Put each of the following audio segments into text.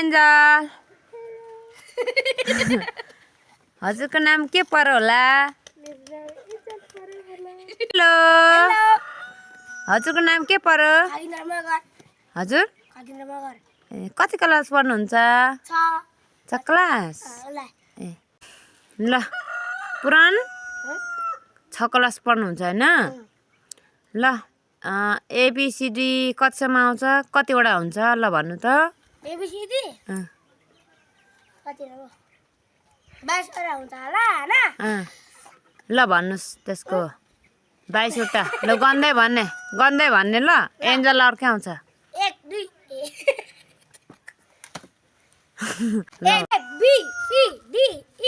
angel हजुरको नाम के पर्यो होला हेलो हजुरको नाम के पर्यो हजुर कति क्लास पढ्नुहुन्छ 6 क्लास ए ल पुरान 6 क्लास पढ्नुहुन्छ हैन ल एबीसीडी कतिसम्म आउँछ कतिवटा हुन्छ ल भन्नु त एबीसीडी कति हो 22 वटा हुन्छ होला हैन ल भन्नुस् त्यसको 22 वटा ल गन्दै भन्ने ल एन्जल अर्कै आउँछ 1 2 A B C D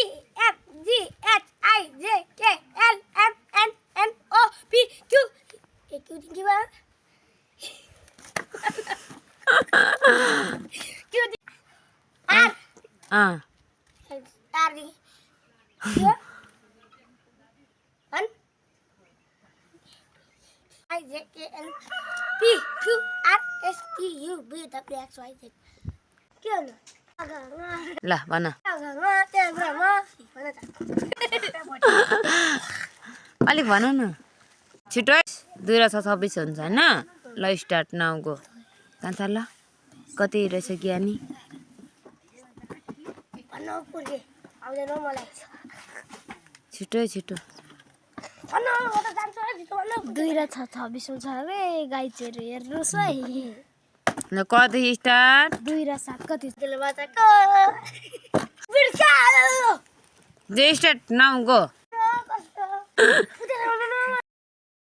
E F G H I J K L M N N O P Q Q tinggi banget Q R R nih ya kan I J K L P Q R S T U V W X Y Z Q nih ल भन अलिक भन न छिटो 2 र 6 26 हुन्छ हैन ल स्टार्ट नाउ गो कान्छा ल कति रहेछ ज्ञानी छिटो 2 र 6 26 हुन्छ रे गाई चेर हेर्नुस् है ल कति स्टार्ट 2 र 7 कति त्यसले बचाको बिर्का जे स्टार्ट नाउ गो